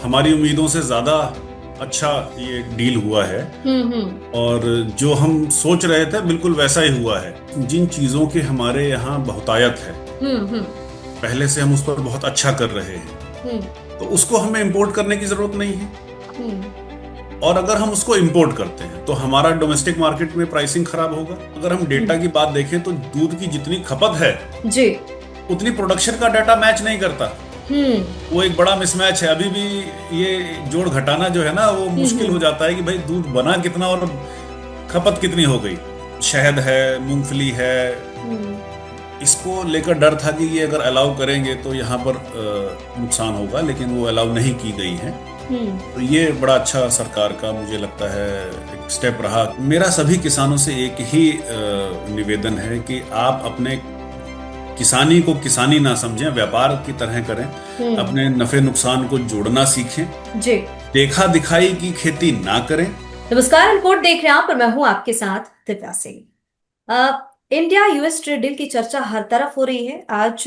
हमारी उम्मीदों से ज्यादा अच्छा ये डील हुआ है। हम्म। और जो हम सोच रहे थे बिल्कुल वैसा ही हुआ है। जिन चीजों की हमारे यहाँ बहुतायत है, हम्म। पहले से हम उस पर बहुत अच्छा कर रहे हैं, हम्म। तो उसको हमें इंपोर्ट करने की जरूरत नहीं है। हम्म। और अगर हम उसको इंपोर्ट करते हैं तो हमारा डोमेस्टिक मार्केट में प्राइसिंग खराब होगा। अगर हम डेटा हम्म। की बात देखें तो दूध की जितनी खपत है जी। उतनी प्रोडक्शन का डाटा मैच नहीं करता। हम्म। वो एक बड़ा मिसमैच है अभी भी। ये जोड़ घटाना जो है ना वो मुश्किल हो हम्म। जाता है कि भाई दूध बना कितना और खपत कितनी हो गई। शहद है, मूंगफली है, हम्म। इसको लेकर डर था कि ये अगर अलाउ करेंगे तो यहाँ पर नुकसान होगा, लेकिन वो अलाउ नहीं की गई है। हम्म। तो ये बड़ा अच्छा सरकार का मुझे लगता है एक स्टेप रहा। मेरा सभी किसानों से एक ही निवेदन है कि आप अपने किसानी को किसानी ना समझें, व्यापार की तरह करें। हम्म। अपने नफे नुकसान को जोड़ना सीखें। जी। देखा दिखाई की खेती ना करें। नमस्कार, रिपोर्ट देख रहे हैं आप और मैं हूं आपके साथ Divya Singh. India US trade deal की चर्चा हर तरफ हो रही है। आज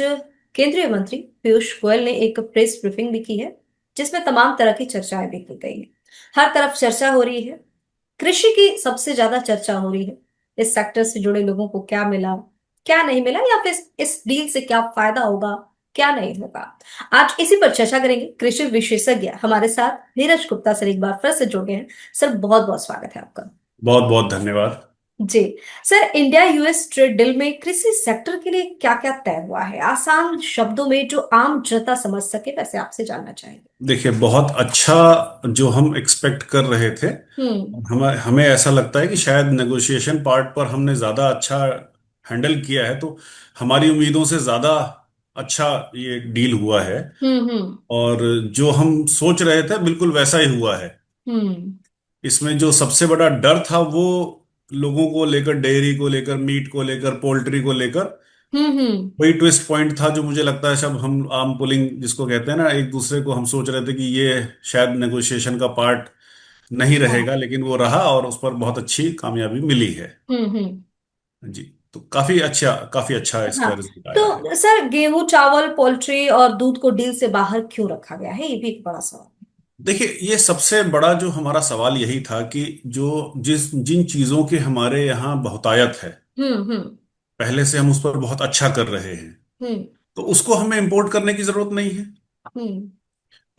केंद्रीय मंत्री पीयूष गोयल ने एक प्रेस ब्रीफिंग भी की है, जिसमें तमाम तरह की चर्चाएं भी की गई हैं। हर तरफ चर्चा हो रही है। कृषि की सबसे ज्यादा चर्चा हो रही है। इस सेक्टर से जुड़े लोगों को क्या मिला, क्या नहीं मिला, या फिर इस डील से क्या फायदा होगा, क्या नहीं होगा। आज इसी पर चर्चा करेंगे। कृषि विशेषज्ञ हमारे साथ नीरज गुप्ता सर एक बार फिर से जुड़ गए हैं। सर, बहुत बहुत स्वागत है आपका। बहुत बहुत धन्यवाद। जी। Sir, India US trade deal में कृषि सेक्टर के लिए क्या क्या तय हुआ है, आसान शब्दों में जो आम जनता समझ सके, वैसे आपसे जानना चाहेंगे। देखिए, बहुत अच्छा जो हम एक्सपेक्ट कर रहे थे। हम्म। हमें हमें ऐसा लगता है कि शायद नेगोशिएशन पार्ट पर हमने ज्यादा अच्छा हैंडल किया है, तो हमारी उम्मीदों से ज्यादा अच्छा ये डील हुआ है। हम्म। और जो हम सोच रहे थे बिल्कुल वैसा ही हुआ है। हम्म। इसमें जो सबसे बड़ा डर था वो लोगों को लेकर, डेयरी को लेकर, मीट को लेकर, पोल्ट्री को लेकर, हम्म। वही ट्विस्ट पॉइंट था जो मुझे लगता है सब हम आम पुलिंग जिसको कहते हैं ना, एक दूसरे को हम सोच रहे थे कि ये शायद नेगोशिएशन का पार्ट नहीं हाँ। रहेगा, लेकिन वो रहा और उस पर बहुत अच्छी कामयाबी मिली है। हम्म। जी। तो काफी अच्छा हाँ, इसका रिजल्ट आया है। तो सर गेहूं, चावल, पोल्ट्री और दूध को डील से बाहर क्यों रखा गया है, ये भी एक बड़ा सवाल देखिए, ये सबसे बड़ा जो हमारा सवाल यही था कि जो जिस जिन चीजों की हमारे यहाँ बहुतायत है, है। हम्म। पहले से हम उस पर बहुत अच्छा कर रहे हैं, हम्म। तो उसको हमें इंपोर्ट करने की जरूरत नहीं है। हम्म।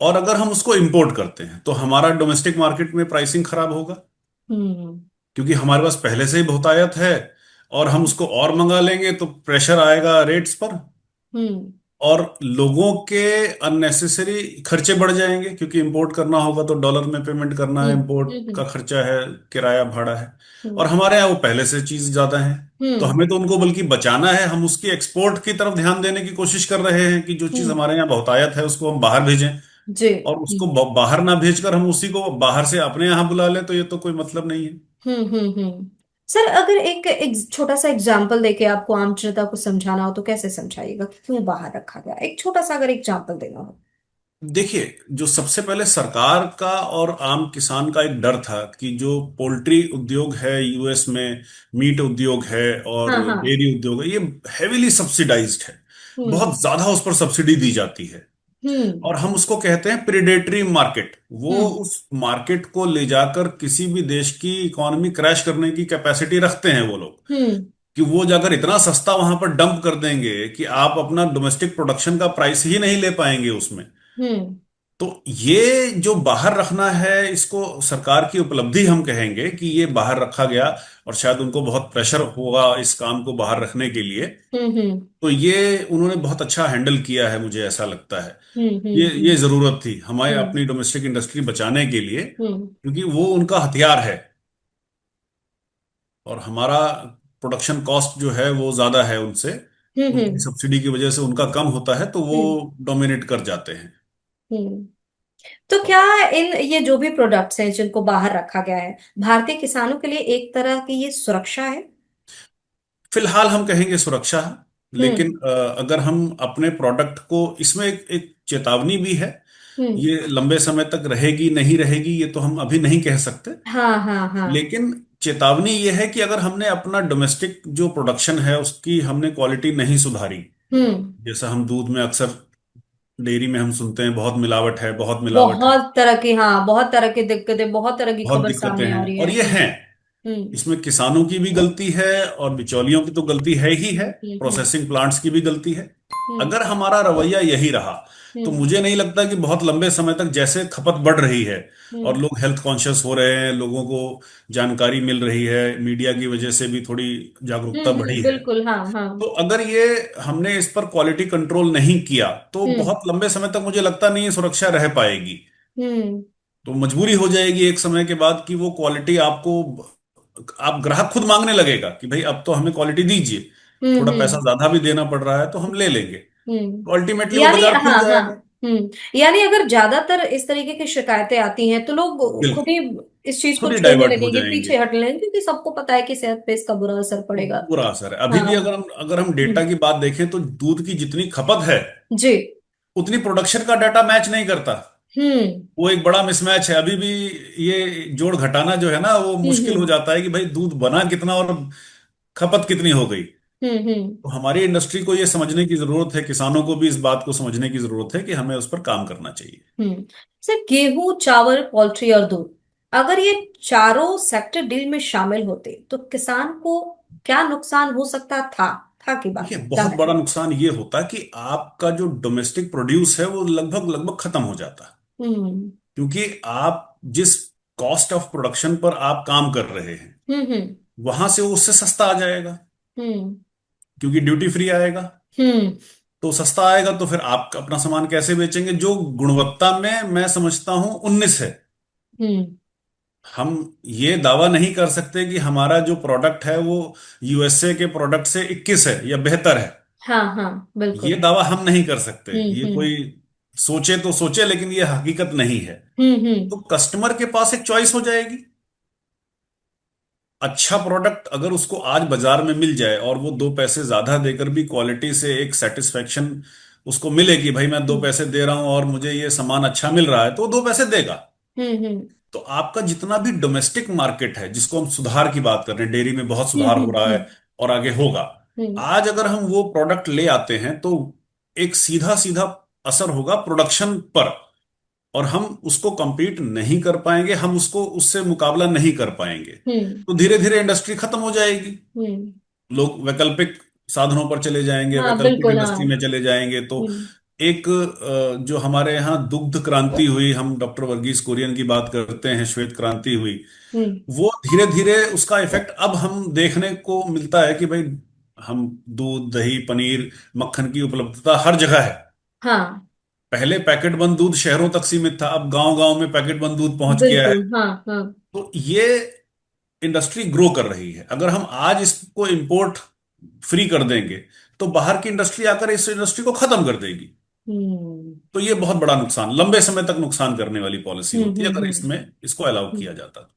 और अगर हम उसको इंपोर्ट करते हैं तो हमारा डोमेस्टिक मार्केट में प्राइसिंग खराब होगा, हम्म। क्योंकि हमारे पास पहले से ही बहुतायत है। और हम उसको और मंगा लेंगे तो प्रेशर आएगा रेट्स पर। हम्म। और लोगों के अननेसेसरी खर्चे बढ़ जाएंगे, क्योंकि इंपोर्ट करना होगा तो डॉलर में पेमेंट करना है, हम्म। इंपोर्ट हम्म। का खर्चा है, किराया भाड़ा है। और हम्म। हमारे यहाँ वो पहले से चीज ज्यादा है। तो हम्म। हमें तो उनको बल्कि बचाना है, हम उसकी एक्सपोर्ट की तरफ ध्यान देने की कोशिश कर रहे हैं कि जो चीज हम्म। हमारे यहाँ बहुतायत है उसको हम बाहर भेजें। जी। और उसको बाहर ना भेजकर हम उसी को बाहर से अपने यहाँ बुला लें, तो ये तो कोई मतलब नहीं है। सर, अगर एक छोटा सा एग्जाम्पल देके आपको आम जनता को समझाना हो तो कैसे समझाइएगा कि क्यों बाहर रखा गया, एक छोटा सा अगर एग्जाम्पल देना हो। देखिए, जो सबसे पहले सरकार का और आम किसान का एक डर था कि जो पोल्ट्री उद्योग है यूएस में, मीट उद्योग है और हाँ हाँ। डेयरी उद्योग है, ये हेविली सब्सिडाइज्ड है। हम्म। बहुत ज्यादा उस पर सब्सिडी दी जाती है। हम्म। और हम उसको कहते हैं प्रिडेटरी मार्केट। वो हम्म। उस मार्केट को ले जाकर किसी भी देश की इकोनॉमी क्रैश करने की कैपेसिटी रखते हैं वो लोग। हम्म। कि वो जाकर इतना सस्ता वहां पर डंप कर देंगे कि आप अपना डोमेस्टिक प्रोडक्शन का प्राइस ही नहीं ले पाएंगे उसमें। हम्म। तो ये जो बाहर रखना है, इसको सरकार की उपलब्धि हम कहेंगे कि ये बाहर रखा गया। और शायद उनको बहुत प्रेशर होगा इस काम को बाहर रखने के लिए। हम्म। हम्म। तो ये उन्होंने बहुत अच्छा हैंडल किया है, मुझे ऐसा लगता है। हम्म। ये हम्म। जरूरत थी हमारे हम्म। अपनी डोमेस्टिक इंडस्ट्री बचाने के लिए, हम्म। क्योंकि वो उनका हथियार है। और हमारा प्रोडक्शन कॉस्ट जो है वो ज्यादा है उनसे। हम्म। उनकी सब्सिडी की वजह से उनका कम होता है, तो वो हम्म। डोमिनेट कर जाते हैं। हम्म। तो क्या इन ये जो भी प्रोडक्ट्स हैं जिनको बाहर रखा गया है, भारतीय किसानों के लिए एक तरह की ये सुरक्षा है? फिलहाल हम कहेंगे सुरक्षा है। लेकिन हम्म। अगर हम अपने प्रोडक्ट को, इसमें एक चेतावनी भी है। हम्म। ये लंबे समय तक रहेगी नहीं रहेगी ये तो हम अभी नहीं कह सकते। हाँ हाँ हाँ। लेकिन चेतावनी ये है कि अगर हमने अपना डोमेस्टिक जो प्रोडक्शन है उसकी हमने क्वालिटी नहीं सुधारी, हम्म। जैसा हम दूध में अक्सर डेयरी में हम सुनते हैं बहुत मिलावट है, बहुत मिलावट है, बहुत तरह की, हाँ, बहुत तरह की दिक्कतें, बहुत तरह की बहुत खबर दिक्कतें सामने आ हैं, रही और है। ये हैं। हम्म इसमें किसानों की भी गलती है और बिचौलियों की तो गलती है ही है, हम्म प्रोसेसिंग प्लांट्स की भी गलती है। हम्म अगर हमारा रवैया यही रहा तो हम्म मुझे नहीं लगता कि बहुत लंबे समय तक, जैसे खपत बढ़ रही है और हम्म लोग हेल्थ कॉन्शियस हो रहे हैं, लोगों को जानकारी मिल रही है, मीडिया की वजह से भी थोड़ी जागरूकता बढ़ी है, बिल्कुल, हाँ हाँ। तो अगर ये हमने इस पर क्वालिटी कंट्रोल नहीं किया तो हम्म बहुत लंबे समय तक मुझे लगता नहीं सुरक्षा रह पाएगी। हम्म तो मजबूरी हो जाएगी एक समय के बाद कि वो क्वालिटी आपको, आप ग्राहक खुद मांगने लगेगा कि भाई अब तो हमें क्वालिटी दीजिए, थोड़ा पैसा हम्म ज्यादा भी देना पड़ रहा है तो हम ले लेंगे, तो अल्टीमेटली वो यानी, बाजार खुल हाँ हाँ। जाएगा। यानी अगर ज्यादातर इस तरीके की शिकायतें आती हैं तो लोग खुद बिल्कुल, ही इस चीज को खुद ही छोड़ने डाइवर्ट हो लगेंगे, जाएंगे। पीछे हटने लगेंगे, क्योंकि सबको पता है कि सेहत पे इसका बुरा असर पड़ेगा। बुरा असर है। अभी भी हाँ। अगर हम हम्म डेटा की बात देखें तो दूध की जितनी खपत है जी। उतनी प्रोडक्शन का डाटा मैच नहीं करता। हम्म वो एक बड़ा मिसमैच है अभी भी। ये जोड़ घटाना जो है ना वो मुश्किल हो हम्म जाता है कि भाई दूध बना कितना और खपत कितनी हो गई। हम्म तो हमारी इंडस्ट्री को ये समझने की जरूरत है, किसानों को भी इस बात को समझने की जरूरत है कि हमें उस पर काम करना चाहिए। सर, गेहूं, चावल, पोल्ट्री और दूध, अगर ये चारों सेक्टर डील में शामिल होते तो किसान को क्या नुकसान हो सकता था की देखिए, बात बहुत जाने बड़ा दीजिए। नुकसान ये होता कि आपका जो डोमेस्टिक प्रोड्यूस है वो लगभग लगभग खत्म हो जाता, हम्म क्योंकि आप जिस कॉस्ट ऑफ प्रोडक्शन पर आप काम कर रहे हैं हम्म वहां से वो उससे सस्ता आ जाएगा, हम्म क्योंकि ड्यूटी फ्री आएगा। हम्म तो सस्ता आएगा तो फिर आप अपना सामान कैसे बेचेंगे, जो गुणवत्ता में मैं समझता हूं 19 है। हम्म हम ये दावा नहीं कर सकते कि हमारा जो प्रोडक्ट है वो यूएसए के प्रोडक्ट से 21 है या बेहतर है। हाँ हाँ ये बिल्कुल। दावा हम नहीं कर सकते, ये हम्म कोई सोचे तो सोचे, लेकिन ये हकीकत नहीं है। हम्म तो कस्टमर के पास एक चॉइस हो जाएगी। अच्छा प्रोडक्ट अगर उसको आज बाजार में मिल जाए और वो 2 पैसे ज्यादा देकर भी क्वालिटी से एक सेटिस्फेक्शन उसको मिले कि भाई मैं 2 पैसे दे रहा हूं और मुझे ये सामान अच्छा मिल रहा है, तो वो 2 पैसे देगा। हम्म तो आपका जितना भी डोमेस्टिक मार्केट है जिसको हम सुधार की बात कर रहे हैं, डेयरी में बहुत सुधार हो रहा है और आगे होगा, हम्म आज अगर हम वो प्रोडक्ट ले आते हैं तो एक सीधा सीधा असर होगा प्रोडक्शन पर, और हम उसको compete नहीं कर पाएंगे, हम उसको उससे मुकाबला नहीं कर पाएंगे, हम्म तो धीरे धीरे इंडस्ट्री खत्म हो जाएगी। हम्म लोग वैकल्पिक साधनों पर चले जाएंगे, हाँ वैकल्पिक बिल्कुल, हाँ। इंडस्ट्री में चले जाएंगे। तो हम्म एक जो हमारे यहाँ दुग्ध क्रांति हुई, हम डॉक्टर वर्गीज कुरियन की बात करते हैं, श्वेत क्रांति हुई, हम्म वो धीरे धीरे उसका इफेक्ट अब हम देखने को मिलता है कि भाई हम दूध, दही, पनीर, मक्खन की उपलब्धता हर जगह है। हाँ पहले पैकेट बंद दूध शहरों तक सीमित था, अब गांव गांव में पैकेट बंद दूध पहुंच गया है। बिल्कुल, हाँ हाँ। तो ये इंडस्ट्री ग्रो कर रही है। अगर हम आज इसको इंपोर्ट फ्री कर देंगे तो बाहर की इंडस्ट्री आकर इस इंडस्ट्री को खत्म कर देगी। हम्म तो ये बहुत बड़ा नुकसान, लंबे समय तक नुकसान करने वाली पॉलिसी होती है अगर इसमें इसको अलाउ किया जाता।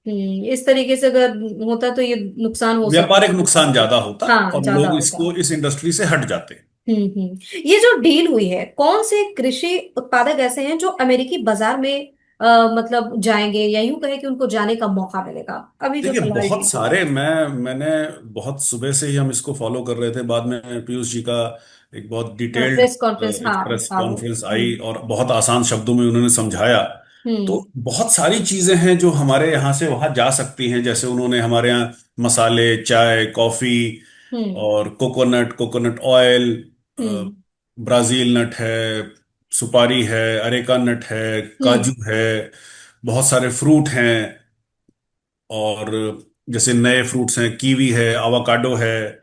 इस तरीके से अगर होता तो ये नुकसान हो सकता व्यापारिक था नुकसान किसान को। ज्यादा होता हाँ, और ज्यादा लोग होगा। इसको, इस इंडस्ट्री से हट जाते। ये जो डील हुई है, कौन से कृषि उत्पादक ऐसे हैं जो अमेरिकी बाजार में मतलब जाएंगे, या यूं कहे कि उनको जाने का मौका मिलेगा, अभी जो देखिए, फिलहाल बहुत डील हुई है। सारे, मैंने बहुत सुबह से ही हम इसको फॉलो कर रहे थे, बाद में पीयूष जी का एक बहुत डिटेल्ड प्रेस कॉन्फ्रेंस, एक हाँ, प्रेस था वो। कॉन्फ्रेंस आई और बहुत आसान शब्दों में उन्होंने समझाया। तो हम्म बहुत सारी चीजें हैं जो हमारे यहाँ से वहां जा सकती हैं, जैसे उन्होंने हमारे यहाँ मसाले, चाय, कॉफी हम्म और कोकोनट, कोकोनट ऑयल, हम्म ब्राजील नट है, सुपारी है, अरेका नट है, काजू हम्म है, बहुत सारे फ्रूट हैं, और जैसे नए फ्रूट्स हैं, कीवी है, आवाकाडो है,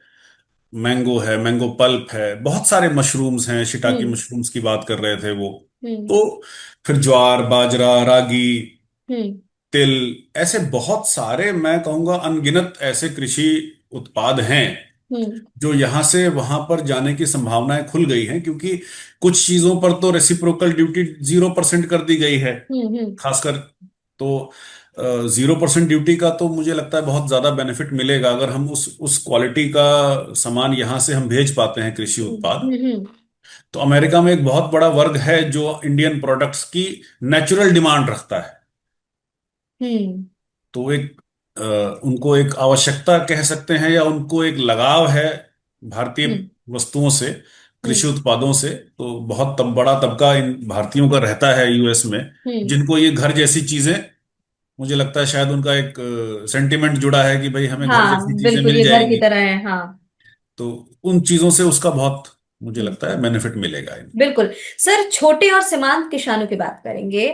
मैंगो है, मैंगो पल्प है, बहुत सारे मशरूम्स हैं, शिटाकी हम्म मशरूम्स की बात कर रहे थे वो। हम्म तो फिर ज्वार, बाजरा, रागी, हम्म तिल, ऐसे बहुत सारे, मैं कहूंगा अनगिनत ऐसे कृषि उत्पाद हैं हम्म जो यहाँ से वहां पर जाने की संभावनाएं खुल गई हैं, क्योंकि कुछ चीजों पर तो रेसिप्रोकल ड्यूटी 0% कर दी गई है, हम्म खासकर। तो 0% ड्यूटी का तो मुझे लगता है बहुत ज्यादा बेनिफिट मिलेगा अगर हम उस क्वालिटी का सामान यहाँ से हम भेज पाते हैं, कृषि उत्पाद। हम्म तो अमेरिका में एक बहुत बड़ा वर्ग है जो इंडियन प्रोडक्ट्स की नेचुरल डिमांड रखता है। हम्म तो एक अ, उनको एक आवश्यकता कह सकते हैं या उनको एक लगाव है भारतीय हम्म वस्तुओं से, कृषि हम्म उत्पादों से। तो बहुत बड़ा तबका इन भारतीयों का रहता है यूएस में, हम्म। जिनको ये घर जैसी चीजें, मुझे लगता है शायद उनका एक सेंटिमेंट जुड़ा है कि भाई हमें घर जैसी हाँ चीजें बिल्कुल, मिल ये घर की जाएंगी। तरह है, हाँ। तो उन चीजों से उसका बहुत, मुझे लगता है, हम्म। बेनिफिट मिलेगा इनको। बिल्कुल। सर, छोटे और सीमांत किसानों की बात करेंगे।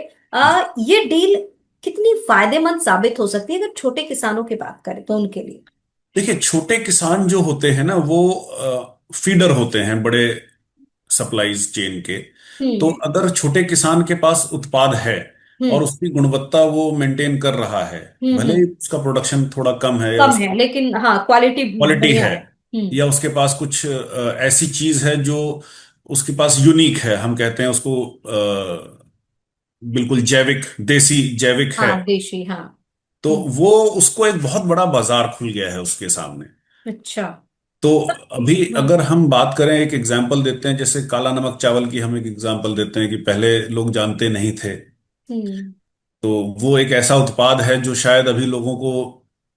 ये डील कितनी फायदेमंद साबित हो सकती है अगर छोटे किसानों की बात करें तो उनके लिए? देखिए, छोटे किसान जो होते हैं ना, वो फीडर होते हैं बड़े सप्लाईज चेन के। तो हम्म अगर छोटे किसान के पास उत्पाद है और हम्म उसकी गुणवत्ता वो मेंटेन कर रहा है, भले ही हम्म। उसका प्रोडक्शन थोड़ा कम है या कम उसकी है लेकिन हाँ, क्वालिटी क्वालिटी बढ़िया है, है। या उसके पास कुछ ऐसी चीज है जो उसके पास यूनिक है, हम कहते हैं उसको बिल्कुल जैविक, देसी जैविक है, हाँ, देशी, हाँ। तो हम्म। वो उसको एक बहुत बड़ा बाजार खुल गया है उसके सामने। अच्छा। तो अभी हम्म अगर हम बात करें, एक एग्जाम्पल देते हैं, जैसे काला नमक चावल की हम एक एग्जाम्पल देते हैं कि पहले लोग जानते नहीं थे। हम्म तो वो एक ऐसा उत्पाद है जो शायद अभी लोगों को,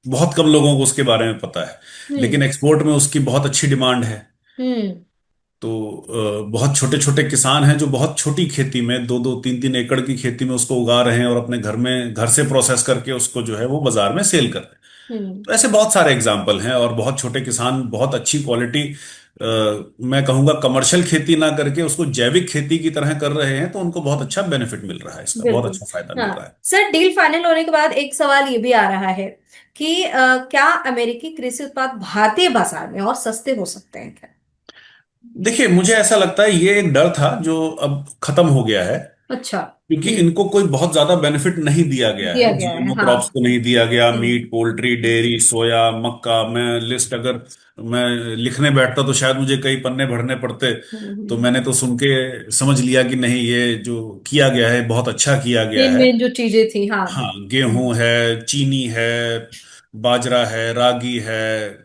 बहुत कम लोगों को उसके बारे में पता है, हम्म लेकिन एक्सपोर्ट में उसकी बहुत अच्छी डिमांड है। हम्म तो बहुत छोटे छोटे किसान हैं जो बहुत छोटी खेती में, 2-2 3-3 एकड़ की खेती में उसको उगा रहे हैं और अपने घर में, घर से प्रोसेस करके उसको जो है वो बाजार में सेल कर रहे हैं। हम्म। तो ऐसे बहुत सारे एग्जाम्पल हैं, और बहुत छोटे किसान बहुत अच्छी क्वालिटी, मैं कहूंगा कमर्शियल खेती ना करके उसको जैविक खेती की तरह कर रहे हैं, तो उनको बहुत अच्छा बेनिफिट मिल रहा है, इसका बहुत बिल्कुल। अच्छा फायदा मिल हाँ। रहा है। सर, डील फाइनल होने के बाद एक सवाल ये भी आ रहा है कि क्या अमेरिकी कृषि उत्पाद भारतीय बाजार में और सस्ते हो सकते हैं क्या? देखिए, मुझे ऐसा लगता है ये एक डर था जो अब खत्म हो गया है, अच्छा। क्योंकि हम्म। इनको कोई बहुत ज्यादा बेनिफिट नहीं दिया गया दिया है, गया है, जीएमओ हाँ। क्रॉप्स को नहीं दिया गया, हम्म मीट, पोल्ट्री, डेयरी, सोया, मक्का, मैं लिस्ट अगर मैं लिखने बैठता तो शायद मुझे कई पन्ने भरने पड़ते। तो हम्म। मैंने तो सुन के समझ लिया कि नहीं, ये जो किया गया है बहुत अच्छा किया गया मेन है। मेन जो चीजें थी, हाँ। हाँ, गेहूं है, चीनी है, बाजरा है, रागी है,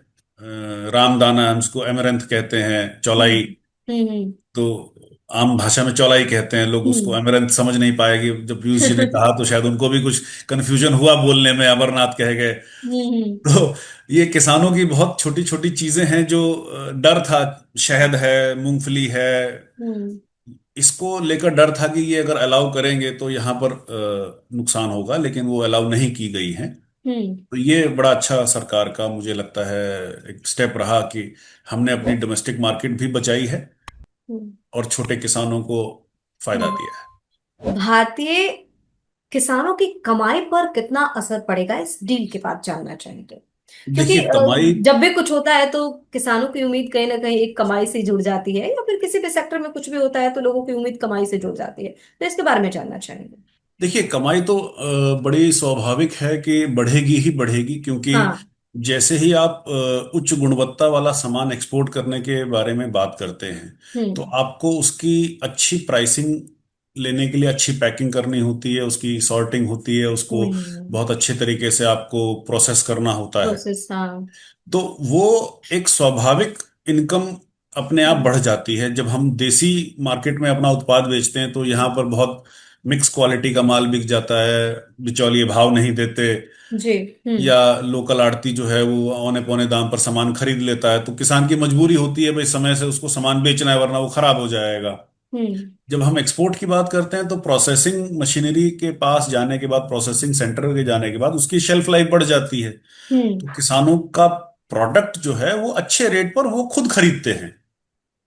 रामदाना, हम उसको एमरंथ कहते हैं, चौलाई। हम्म हम्म तो आम भाषा में चौलाई कहते हैं लोग उसको, हम्म अमरंथ समझ नहीं पाएगी। जब पीयूष जी ने कहा तो शायद उनको भी कुछ कंफ्यूजन हुआ बोलने में, अमरनाथ कह गए। हम्म तो ये किसानों की बहुत छोटी छोटी चीजें हैं जो डर था। शहद है, मूंगफली है, हम्म इसको लेकर डर था कि ये अगर अलाउ करेंगे तो यहाँ पर नुकसान होगा, लेकिन वो अलाउ नहीं की गई हैं। हम्म तो ये बड़ा अच्छा सरकार का, मुझे लगता है, एक स्टेप रहा कि हमने अपनी डोमेस्टिक मार्केट भी बचाई है हम्म और छोटे किसानों को फायदा हम्म। दिया है। भारतीय किसानों की कमाई पर कितना असर पड़ेगा इस डील के बाद, जानना चाहेंगे? क्योंकि देखिए, कमाई, जब भी कुछ होता है तो किसानों की उम्मीद कहीं ना कहीं एक कमाई से जुड़ जाती है, या फिर किसी भी सेक्टर में कुछ भी होता है तो लोगों की उम्मीद कमाई से जुड़ जाती है, तो इसके बारे में जानना चाहेंगे। देखिए कमाई तो बड़ी स्वाभाविक है कि बढ़ेगी ही बढ़ेगी, क्योंकि हाँ। जैसे ही आप उच्च गुणवत्ता वाला सामान एक्सपोर्ट करने के बारे में बात करते हैं, तो हम्म आपको उसकी अच्छी प्राइसिंग लेने के लिए अच्छी पैकिंग करनी होती है, उसकी सॉर्टिंग होती है, उसको हम्म। बहुत अच्छे तरीके से आपको प्रोसेस करना होता है। प्रोसेस, हाँ। तो वो एक स्वाभाविक इनकम अपने आप हम्म बढ़ जाती है। जब हम देसी मार्केट में अपना उत्पाद बेचते हैं तो यहाँ पर बहुत मिक्स क्वालिटी का माल बिक जाता है, बिचौलिए भाव नहीं देते, जी। या हम्म लोकल आड़ती जो है वो औने पौने दाम पर सामान खरीद लेता है। तो किसान की मजबूरी होती है भाई समय से उसको सामान बेचना है, वरना वो खराब हो जाएगा। हम्म जब हम एक्सपोर्ट की बात करते हैं तो प्रोसेसिंग मशीनरी के पास जाने के बाद, प्रोसेसिंग सेंटर के जाने के बाद उसकी शेल्फ लाइफ बढ़ जाती है। हम्म तो किसानों का प्रोडक्ट जो है वो अच्छे रेट पर वो खुद खरीदते हैं।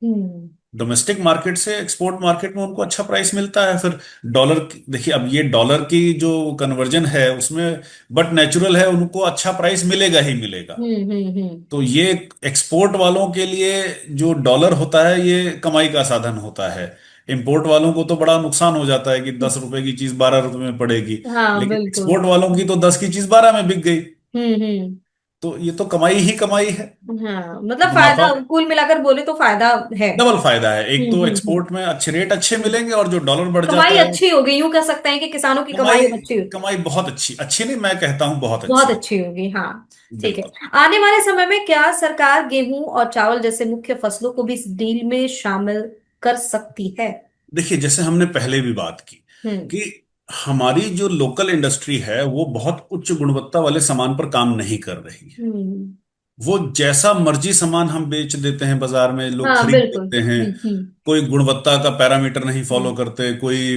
हम्म डोमेस्टिक मार्केट से एक्सपोर्ट मार्केट में उनको अच्छा प्राइस मिलता है। फिर डॉलर देखिए, अब ये डॉलर की जो कन्वर्जन है उसमें, बट नेचुरल है, उनको अच्छा प्राइस मिलेगा ही मिलेगा। हम्म। तो ये एक्सपोर्ट वालों के लिए जो डॉलर होता है ये कमाई का साधन होता है। इंपोर्ट वालों को तो बड़ा नुकसान हो जाता है कि 10 रुपए की चीज 12 रुपए में पड़ेगी, हाँ लेकिन बिल्कुल। एक्सपोर्ट वालों की तो 10 की चीज 12 में बिक गई। हम्म। तो ये तो कमाई ही कमाई है। हाँ, मतलब मुनाफा, फायदा कुल मिलाकर बोले तो फायदा है। डबल फायदा है। एक तो हम्म। एक्सपोर्ट में अच्छे रेट अच्छे मिलेंगे, और जो डॉलर बढ़ कमाई जाता है, अच्छी होगी, यूं कह सकते हैं कि किसानों की कमाई कमाई, अब अच्छी होगी। कमाई बहुत अच्छी, अच्छी नहीं, मैं कहता हूं बहुत बहुत अच्छी। अच्छी होगी, हाँ। ठीक है। बिल्कुल। आने वाले समय में क्या सरकार गेहूं और चावल जैसे मुख्य फसलों को भी इस डील में शामिल कर सकती है? देखिए, जैसे हमने पहले भी बात की हम्म कि हमारी जो लोकल इंडस्ट्री है वो बहुत उच्च गुणवत्ता वाले सामान पर काम नहीं कर रही है। हम्म वो जैसा मर्जी सामान हम बेच देते हैं बाजार में, लोग हाँ खरीद बिल्कुल। लेते हैं। हम्म। कोई गुणवत्ता का पैरामीटर नहीं फॉलो हम्म। करते, कोई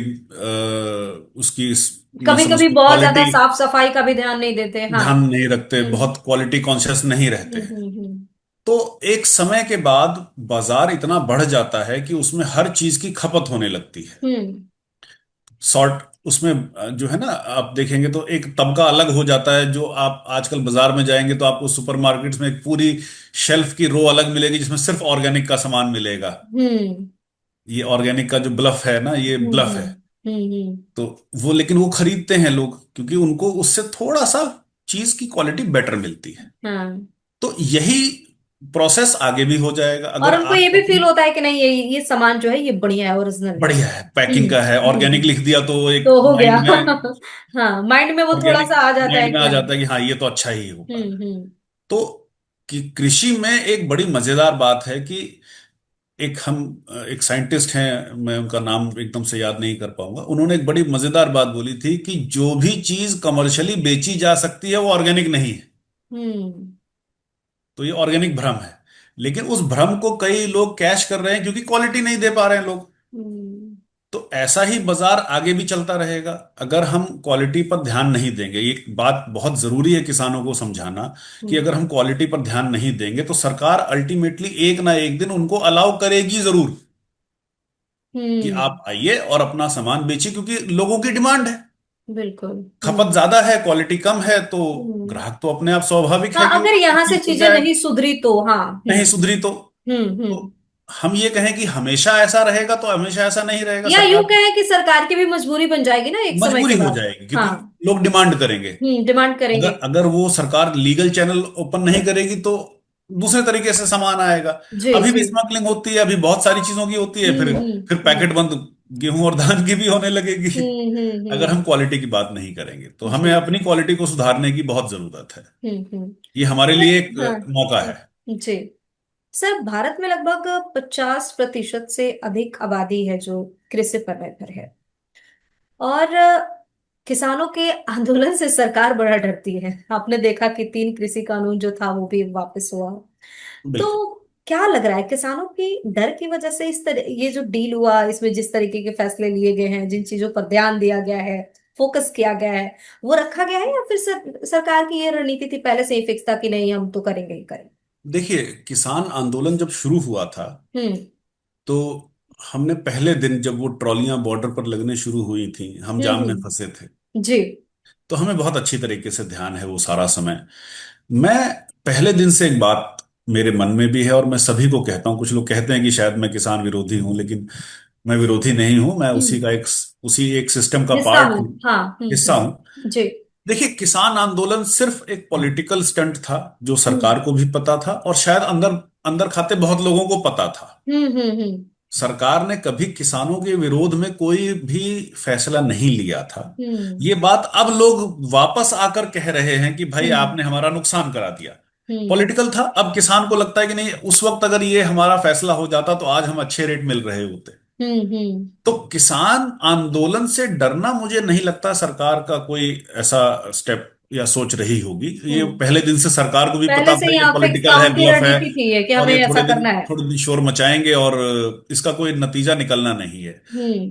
उसकी, मैं कभी कभी समझता हूँ, बहुत ज्यादा क्वालिटी साफ सफाई का भी ध्यान नहीं देते। हाँ। ध्यान नहीं रखते, हम्म। बहुत क्वालिटी कॉन्शियस नहीं रहते हैं। हम्म। तो एक समय के बाद बाजार इतना बढ़ जाता है कि उसमें हर चीज की खपत होने लगती है। हम्म। शॉर्ट उसमें जो है ना, आप देखेंगे तो एक तबका अलग हो जाता है। जो आप आजकल बाजार में जाएंगे तो आपको सुपरमार्केट्स में एक पूरी शेल्फ की रो अलग मिलेगी जिसमें सिर्फ ऑर्गेनिक का सामान मिलेगा। हम्म। ये ऑर्गेनिक का जो ब्लफ है ना, ये हम्म। ब्लफ है। हम्म। हम्म। तो वो, लेकिन वो खरीदते हैं लोग क्योंकि उनको उससे थोड़ा सा चीज की क्वालिटी बेटर मिलती है। हाँ। तो यही प्रोसेस आगे भी हो जाएगा और अगर उनको ये आप भी फील अपनी, होता है कि नहीं, ये सामान जो है ये बढ़िया है, ओरिजिनल है। बढ़िया है, पैकिंग का है, ऑर्गेनिक हम्म। लिख दिया तो एक तो हो गया। माइंड में, हाँ, माइंड में वो थोड़ा ऑर्गेनिक सा आ जाता है माइंड में कि आ हाँ। जाता है कि हाँ ये तो अच्छा ही होगा। हम्म। तो कृषि में एक बड़ी मजेदार बात है कि एक साइंटिस्ट हैं, मैं उनका नाम एकदम से याद नहीं कर पाऊंगा, उन्होंने एक बड़ी मजेदार बात बोली थी कि जो भी चीज कमर्शियली बेची जा सकती है वो ऑर्गेनिक नहीं है। हम्म। तो ये ऑर्गेनिक भ्रम है। लेकिन उस भ्रम को कई लोग कैश कर रहे हैं क्योंकि क्वालिटी नहीं दे पा रहे हैं लोग। हम्म। तो ऐसा ही बाजार आगे भी चलता रहेगा अगर हम क्वालिटी पर ध्यान नहीं देंगे। ये बात बहुत जरूरी है किसानों को समझाना कि हम्म। अगर हम क्वालिटी पर ध्यान नहीं देंगे तो सरकार अल्टीमेटली एक ना एक दिन उनको अलाउ करेगी जरूर कि हम्म। आप आइए और अपना सामान बेचिए, क्योंकि लोगों की डिमांड है। बिल्कुल। खपत ज्यादा है, क्वालिटी कम है, तो हम्म। ग्राहक तो अपने आप स्वाभाविक है हाँ, कि वो अगर यहाँ से चीज को चीजें जाए। नहीं सुधरी तो हाँ। नहीं सुधरी तो तो हम्म। हम ये कहें कि हमेशा ऐसा रहेगा तो हमेशा ऐसा नहीं रहेगा। या यूं सरकार कहें कि सरकार की भी मजबूरी बन जाएगी ना एक समय के मजबूरी हो बाद। जाएगी क्योंकि हाँ। लोग डिमांड करेंगे। डिमांड करेंगे। अगर अगर वो सरकार लीगल चैनल ओपन नहीं करेगी तो दूसरे तरीके से सामान आएगा। जी अभी जी। भी स्मगलिंग होती है, अभी बहुत सारी चीजों की होती है। फिर फिर हम्म। पैकेट बंद गेहूं और धान की भी होने लगेगी अगर हम हम्म। क्वालिटी की बात नहीं करेंगे। तो जी। हमें अपनी क्वालिटी को सुधारने की बहुत जरूरत है। हम्म। ये हमारे सर, लिए एक हाँ। मौका है। जी। सर, भारत में लगभग 50% से अधिक आबादी है जो कृषि पर निर्भर है। और किसानों के आंदोलन से सरकार बड़ा डरती है। आपने देखा कि 3 कृषि कानून जो था वो भी वापस हुआ। तो बिल्कुल। क्या लग रहा है, किसानों की डर की वजह से इस तरह ये जो डील हुआ, इसमें जिस तरीके के फैसले लिए गए हैं, जिन चीजों पर ध्यान दिया गया है, फोकस किया गया है, वो रखा गया है, या फिर सरकार की ये रणनीति थी पहले से ही फिक्स था कि नहीं हम तो करेंगे ही करेंगे? देखिए, किसान आंदोलन जब शुरू हुआ था हम्म। तो हमने पहले दिन जब वो ट्रॉलियां बॉर्डर पर लगने शुरू हुई थी, हम जाम में फंसे थे। जी। तो हमें बहुत अच्छी तरीके से ध्यान है वो सारा समय। मैं पहले दिन से एक बात मेरे मन में भी है और मैं सभी को कहता हूं। कुछ लोग कहते हैं कि शायद मैं किसान विरोधी हूं, लेकिन मैं विरोधी नहीं हूं। मैं हम्म। उसी एक सिस्टम का हिस्सा पार्ट हूँ। हूं, हाँ। हिस्सा हूं। जी। देखिए, किसान आंदोलन सिर्फ एक पॉलिटिकल स्टंट था जो हम्म। सरकार को भी पता था और शायद अंदर अंदर खाते बहुत लोगों को पता था। हम्म। सरकार ने कभी किसानों के विरोध में कोई भी फैसला नहीं लिया था। हम्म। ये बात अब लोग वापस आकर कह रहे हैं कि भाई हम्म। आपने हमारा नुकसान करा दिया। हम्म। पॉलिटिकल था। अब किसान को लगता है कि नहीं, उस वक्त अगर ये हमारा फैसला हो जाता तो आज हम अच्छे रेट मिल रहे होते। हम्म। तो किसान आंदोलन से डरना, मुझे नहीं लगता सरकार का कोई ऐसा स्टेप या सोच रही होगी। ये हम्म। पहले दिन से सरकार को भी पहले पता से था ही ये आप फिक्स पॉलिटिकल था, है, उनकी ब्लफ है। रणनीति थी ये कि और हमें ये ऐसा करना है। थोड़े दिन शोर मचाएंगे और इसका कोई नतीजा निकलना नहीं है। हम्म।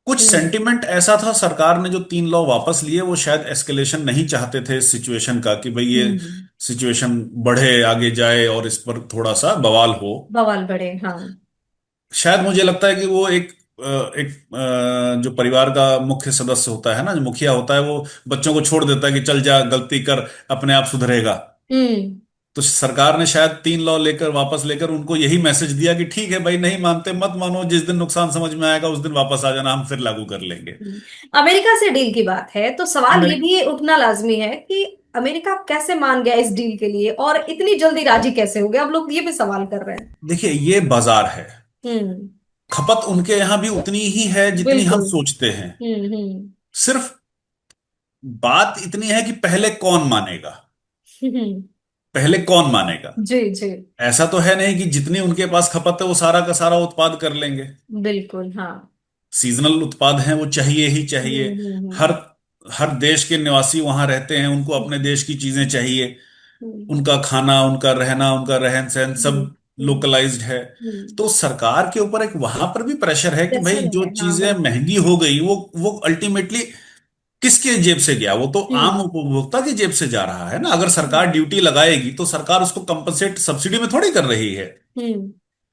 कुछ हम्म। सेंटिमेंट ऐसा था, सरकार ने जो 3 लॉ वापस लिए वो शायद एस्केलेशन नहीं चाहते थे इस सिचुएशन का, कि भाई ये हम्म। सिचुएशन बढ़े, आगे जाए और इस पर थोड़ा सा बवाल हो। बवाल बढ़े, हाँ। शायद मुझे लगता है कि वो जो परिवार का मुख्य सदस्य होता है ना, जो मुखिया होता है, वो बच्चों को छोड़ देता है कि चल जा, गलती कर, अपने आप सुधरेगा। हम्म। तो सरकार ने शायद 3 लॉ लेकर वापस लेकर उनको यही मैसेज दिया कि ठीक है भाई, नहीं मानते मत मानो, जिस दिन नुकसान समझ में आएगा उस दिन वापस आ जाना, हम फिर लागू कर लेंगे। अमेरिका से डील की बात है तो सवाल ये अमेरिका, भी उठना लाजमी है कि अमेरिका कैसे मान गया इस डील के लिए, और इतनी जल्दी राजी कैसे हो गया? अब लोग ये भी सवाल कर रहे हैं। देखिए ये बाजार है। हम्म। खपत उनके यहां भी उतनी ही है जितनी हम बिल्कुल। सोचते हैं। हम्म। सिर्फ बात इतनी है कि पहले कौन मानेगा। हम्म। पहले कौन मानेगा। जी जी। ऐसा तो है नहीं कि जितनी उनके पास खपत है वो सारा का सारा उत्पाद कर लेंगे। बिल्कुल। हाँ। सीजनल उत्पाद हैं, वो चाहिए ही चाहिए। हर हम्म। हर देश के निवासी वहां रहते हैं, उनको अपने देश की चीजें चाहिए। हम्म, उनका खाना, उनका रहना, उनका रहन सहन सब हम्म, हम्म, लोकलाइज्ड है। हम्म, तो सरकार के ऊपर एक वहां पर भी प्रेशर है कि भाई प्रेशर जो है, हाँ चीजें बिल्कुल। महंगी हो गई वो अल्टीमेटली किसके जेब से गया? वो तो आम हम्म, उपभोक्ता की जेब से जा रहा है ना। अगर सरकार हम्म, ड्यूटी लगाएगी तो सरकार उसको कंपनसेट सब्सिडी में थोड़ी कर रही है हम्म,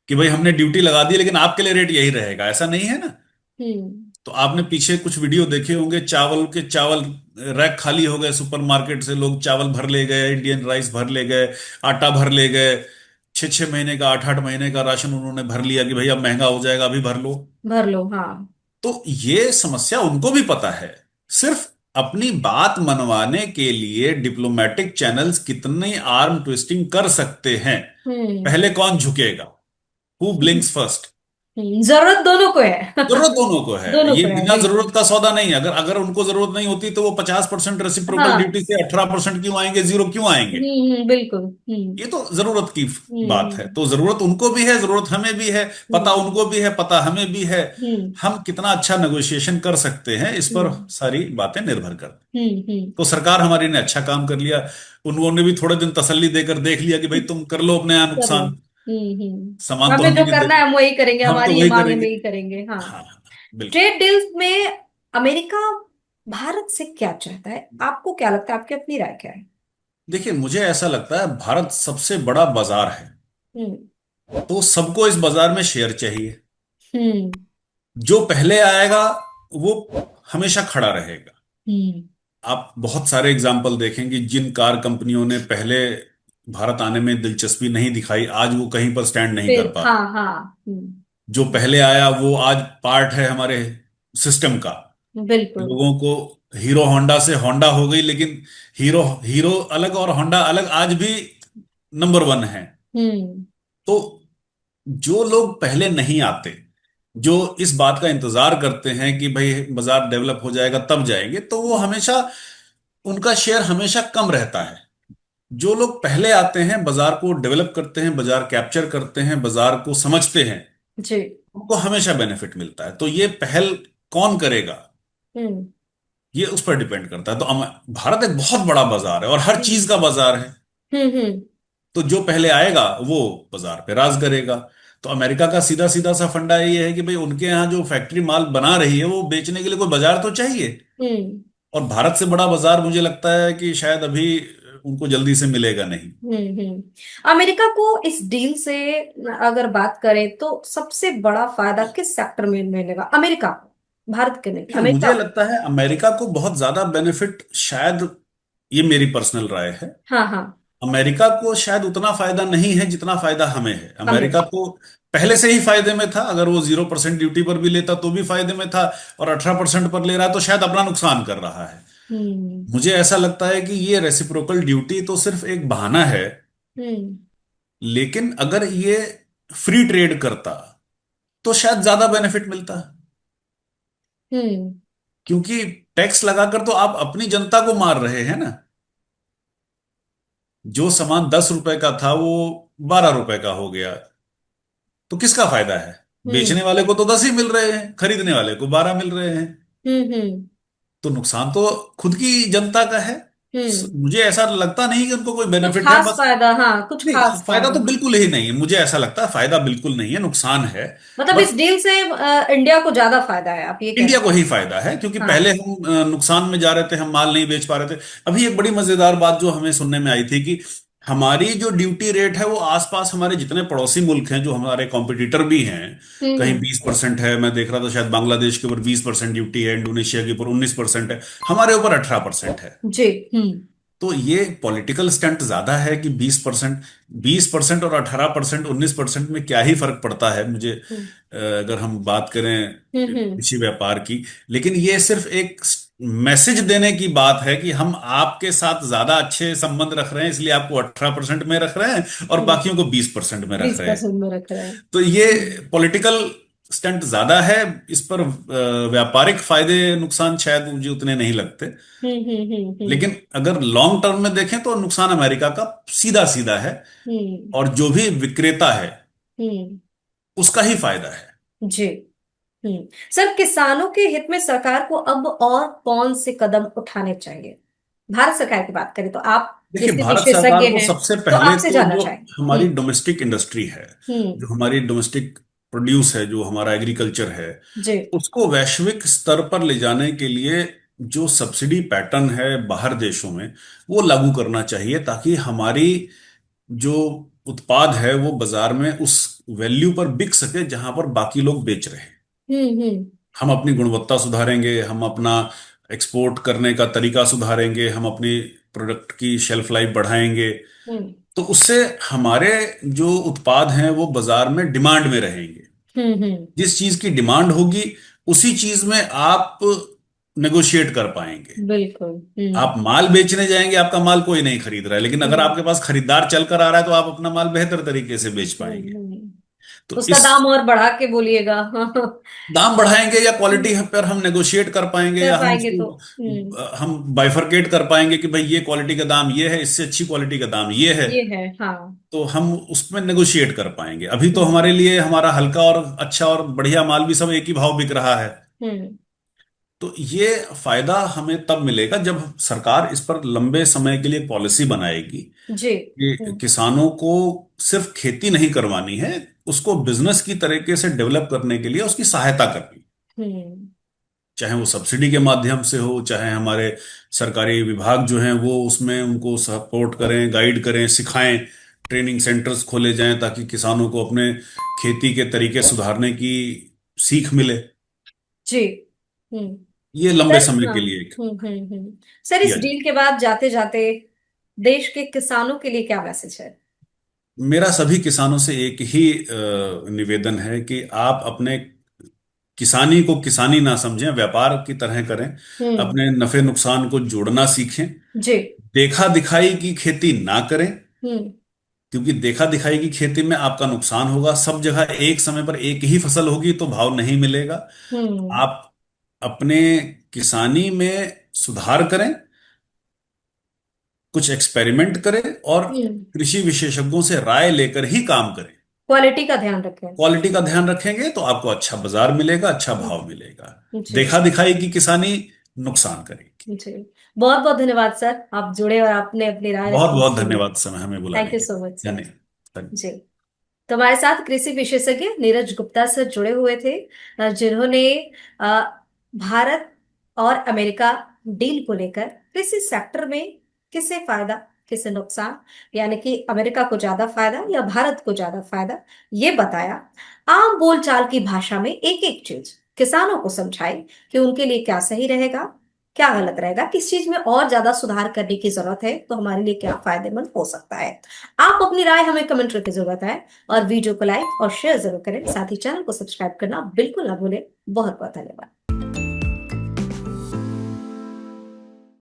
कि भाई हमने ड्यूटी लगा दी लेकिन आपके लिए रेट यही रहेगा, ऐसा नहीं है ना। हम्म, तो आपने पीछे कुछ वीडियो देखे होंगे, चावल रैक खाली हो गए सुपरमार्केट से, लोग चावल भर ले गए, इंडियन राइस भर ले गए, आटा भर ले गए, 6 6 महीने का 8 8 महीने का राशन उन्होंने भर लिया कि भाई अब महंगा हो जाएगा अभी भर लो। भर लो, हाँ। तो ये समस्या उनको भी पता है। सिर्फ अपनी बात मनवाने के लिए डिप्लोमेटिक चैनल्स कितनी आर्म ट्विस्टिंग कर सकते हैं। हम्म, पहले कौन झुकेगा? Who blinks first? जरूरत दोनों को है। जरूरत दोनों को है, दोनों ये को है, बिना बिल्कुल। जरूरत का सौदा नहीं है। अगर अगर उनको जरूरत नहीं होती तो वो 50% रेसिप्रोकल हाँ। ड्यूटी से 18% क्यों आएंगे, जीरो क्यों आएंगे? बिल्कुल। हम्म, ये तो जरूरत की बात है। हम्म, तो जरूरत उनको भी है, जरूरत हमें भी है, पता हम्म, उनको भी है, पता हमें भी है। हम्म, हम कितना अच्छा नेगोशिएशन कर सकते हैं इस पर हम्म, सारी बातें निर्भर करती। हम्म, तो सरकार हमारी ने अच्छा काम कर लिया। उन्होंने भी थोड़े दिन तसल्ली देकर देख लिया कि भाई तुम कर लो अपने यहाँ कर लो। नुकसान, सामान तो हमें हम ही जो नहीं दे, करना है हम वही करेंगे, हम तो हमारी ये वही मांगे करेंगे। नहीं करेंगे, हाँ। हाँ हाँ, बिल्कुल। ट्रेड डील्स में अमेरिका भारत से क्या चाहता है, आपको क्या लगता है, आपकी अपनी राय क्या है? देखिए मुझे ऐसा लगता है भारत सबसे बड़ा बाजार है, हम्म, तो सबको इस बाजार में शेयर चाहिए। हम्म, जो पहले आएगा वो हमेशा खड़ा रहेगा। हम्म, आप बहुत सारे एग्जाम्पल देखेंगे, जिन कार कंपनियों ने पहले भारत आने में दिलचस्पी नहीं दिखाई आज वो कहीं पर स्टैंड नहीं कर फिर पा हाँ, रहे। हाँ। जो पहले आया वो आज पार्ट है हमारे सिस्टम का। बिल्कुल। लोगों को हीरो होंडा से होंडा हो गई, लेकिन हीरो हीरो अलग और होंडा अलग आज भी नंबर वन है। हम्म, तो जो लोग पहले नहीं आते, जो इस बात का इंतजार करते हैं कि भाई बाजार डेवलप हो जाएगा तब जाएंगे, तो वो हमेशा उनका शेयर हमेशा कम रहता है। जो लोग पहले आते हैं, बाजार को डेवलप करते हैं, बाजार कैप्चर करते हैं, बाजार को समझते हैं, जी। उनको हमेशा बेनिफिट मिलता है। तो ये पहल कौन करेगा, हम्म, ये उस पर डिपेंड करता है। तो भारत एक बहुत बड़ा बाजार है और हर हम्म, चीज का बाजार है। हम्म, तो जो पहले आएगा वो बाजार पे राज करेगा। तो अमेरिका का सीधा सीधा सा फंडा ये है कि भाई उनके यहाँ जो फैक्ट्री माल बना रही है वो बेचने के लिए कोई बाजार तो चाहिए। हम्म, और भारत से बड़ा बाजार मुझे लगता है कि शायद अभी उनको जल्दी से मिलेगा नहीं। अमेरिका को इस डील से अगर बात करें तो सबसे बड़ा फायदा किस सेक्टर में मिलेगा अमेरिका को, भारत के नहीं, देखिए अमेरिका मुझे को? लगता है अमेरिका को बहुत ज्यादा बेनिफिट शायद, ये मेरी पर्सनल राय है, हाँ, हाँ। अमेरिका को शायद उतना फायदा नहीं है जितना फायदा हमें है। हमें। अमेरिका तो पहले से ही फायदे में था, अगर वो 0% ड्यूटी पर भी लेता तो भी फायदे में था, और 18% पर ले रहा है तो शायद अपना नुकसान कर रहा है। हम्म, मुझे ऐसा लगता है कि ये रेसिप्रोकल ड्यूटी तो सिर्फ एक बहाना है। हम्म, लेकिन अगर ये फ्री ट्रेड करता तो शायद ज्यादा बेनिफिट मिलता, हम्म, क्योंकि टैक्स लगाकर तो आप अपनी जनता को मार रहे हैं ना। जो सामान 10 रुपए का था वो 12 रुपए का हो गया, तो किसका फायदा है? हम्म, बेचने वाले को तो 10 ही मिल रहे हैं, खरीदने वाले को 12 मिल रहे हैं। हम्म, तो नुकसान तो खुद की जनता का है। हम्म। मुझे ऐसा लगता नहीं कि उनको कोई कुछ बेनिफिट है, खास बस। फायदा, हाँ, कुछ नहीं, खास फायदा फायदा। तो बिल्कुल ही नहीं है, मुझे ऐसा लगता है फायदा बिल्कुल नहीं है, नुकसान है। मतलब इस बस डील से इंडिया को ज्यादा फायदा है, आप ये कह इंडिया रहे को ही फायदा है, क्योंकि हैं? पहले हाँ। हम नुकसान में जा रहे थे, हम माल नहीं बेच पा रहे थे। अभी एक बड़ी मजेदार बात जो हमें सुनने में आई थी कि हमारी जो ड्यूटी रेट है वो आसपास हमारे जितने पड़ोसी मुल्क हैं जो हमारे कॉम्पिटिटर भी हैं, कहीं हम्म, 20% है, मैं देख रहा था शायद बांग्लादेश के ऊपर 20% ड्यूटी है, इंडोनेशिया के ऊपर 19% है, हमारे ऊपर 18% है। जी। हम्म, तो ये पॉलिटिकल स्टंट ज्यादा है कि 20%, 20% और 18%, 19% में क्या ही फर्क पड़ता है मुझे, हम्म, अगर हम बात करें हम्म, कृषि व्यापार की। लेकिन ये सिर्फ एक मैसेज देने की बात है कि हम आपके साथ ज्यादा अच्छे संबंध रख रहे हैं, इसलिए आपको 18% में रख रहे हैं और हम्म। बाकियों को 20% में रख बीस रहे हैं। परसेंट में रख रहे हैं। तो ये पॉलिटिकल स्टंट ज्यादा है। इस पर व्यापारिक फायदे नुकसान शायद मुझे उतने नहीं लगते। हम्म, हम्म, हम्म, लेकिन अगर लॉन्ग टर्म में देखें तो नुकसान अमेरिका का सीधा सीधा है, हम्म, और जो भी विक्रेता है हम्म, उसका ही फायदा है। जी। सर, किसानों के हित में सरकार को अब और कौन से कदम उठाने चाहिए? भारत सरकार की बात करें तो आप देखिए, कृषि भारत विशेषज्ञ सरकार को हैं, सबसे तो पहले आपसे तो जानना जो चाहेंगे। हमारी डोमेस्टिक इंडस्ट्री है, जो हम्म। हमारी डोमेस्टिक प्रोड्यूस है, जो हमारा एग्रीकल्चर है, जी। उसको वैश्विक स्तर पर ले जाने के लिए जो सब्सिडी पैटर्न है बाहर देशों में, वो लागू करना चाहिए, ताकि हमारी जो उत्पाद है वो बाजार में उस वैल्यू पर बिक सके जहां पर बाकी लोग बेच रहे हैं। हम्म। हम अपनी गुणवत्ता सुधारेंगे, हम अपना एक्सपोर्ट करने का तरीका सुधारेंगे, हम अपनी प्रोडक्ट की शेल्फ लाइफ बढ़ाएंगे, हम्म। तो उससे हमारे जो उत्पाद हैं वो बाजार में डिमांड में रहेंगे। हम्म। जिस चीज की डिमांड होगी उसी चीज में आप नेगोशिएट कर पाएंगे। बिल्कुल। आप माल बेचने जाएंगे, आपका माल कोई नहीं खरीद रहा है, लेकिन अगर हम्म। आपके पास खरीदार चल कर आ रहा है तो आप अपना माल बेहतर तरीके से बेच पाएंगे। हम्म। तो उसका इस दाम और बढ़ा के बोलिएगा। दाम बढ़ाएंगे या क्वालिटी हम्म, पर हम नेगोशिएट कर पाएंगे, कर या हम पाएंगे तो। उसको हम बाइफरकेट कर पाएंगे कि भाई ये क्वालिटी का दाम ये है, इससे अच्छी क्वालिटी का दाम ये है, ये है, हाँ। तो हम उसमें नेगोशिएट कर पाएंगे। अभी तो हम्म। हमारे लिए हमारा हल्का और अच्छा और बढ़िया माल भी सब एक ही भाव बिक रहा है। हम्म। तो ये फायदा हमें तब मिलेगा जब सरकार इस पर लंबे समय के लिए पॉलिसी बनाएगी जी। कि किसानों को सिर्फ खेती नहीं करवानी है, उसको बिजनेस की तरीके से डेवलप करने के लिए उसकी सहायता करनी, हम्म। चाहे वो सब्सिडी के माध्यम से हो, चाहे हमारे सरकारी विभाग जो हैं वो उसमें उनको सपोर्ट करें, गाइड करें, सिखाएं, ट्रेनिंग सेंटर्स खोले जाएं ताकि किसानों को अपने खेती के तरीके सुधारने की सीख मिले। जी। हम्म। ये लंबे सर, समय हाँ। के लिए सर, इस किया जाए। डील के बाद जाते जाते देश के किसानों के लिए क्या मैसेज है? मेरा सभी किसानों से एक ही निवेदन है कि आप अपने किसानी को किसानी ना समझें, व्यापार की तरह करें। हम्म। अपने नफे नुकसान को जोड़ना सीखें। जी। देखा दिखाई की खेती ना करें, हम्म। क्योंकि देखा दिखाई की खेती में आपका नुकसान होगा। सब जगह एक समय पर एक ही फसल होगी तो भाव नहीं मिलेगा। हम्म। आप अपने किसानी में सुधार करें, कुछ एक्सपेरिमेंट करें, और हम्म। कृषि विशेषज्ञों से राय लेकर ही काम करें। क्वालिटी का ध्यान रखें। क्वालिटी का ध्यान रखेंगे तो आपको अच्छा बाजार मिलेगा, अच्छा भाव हम्म। मिलेगा। जी। देखा दिखाई की किसानी नुकसान करेगी। जी। बहुत बहुत धन्यवाद सर, आप जुड़े और आपने अपनी राय बहुत रखी बहुत इसके लिए। धन्यवाद समय हमें बुलाने थैंक यू के सो मच लिए। सर। धन्यवाद। जी। तो हमारे साथ कृषि विशेषज्ञ नीरज गुप्ता सर जुड़े हुए थे, जिन्होंने अ, भारत और अमेरिका डील को लेकर कृषि सेक्टर में किसे फायदा, किसे नुकसान, यानी कि अमेरिका को ज्यादा फायदा या भारत को ज्यादा फायदा, ये बताया। आम बोलचाल की भाषा में एक एक चीज किसानों को समझाई कि उनके लिए क्या सही रहेगा, क्या गलत रहेगा, किस चीज में और ज्यादा सुधार करने की जरूरत है, तो हमारे लिए क्या फायदेमंद हो सकता है। आप अपनी राय हमें कमेंट करके जरूर बताएं, और वीडियो को लाइक और शेयर जरूर करें, साथ ही चैनल को सब्सक्राइब करना बिल्कुल ना भूलें। बहुत बहुत धन्यवाद।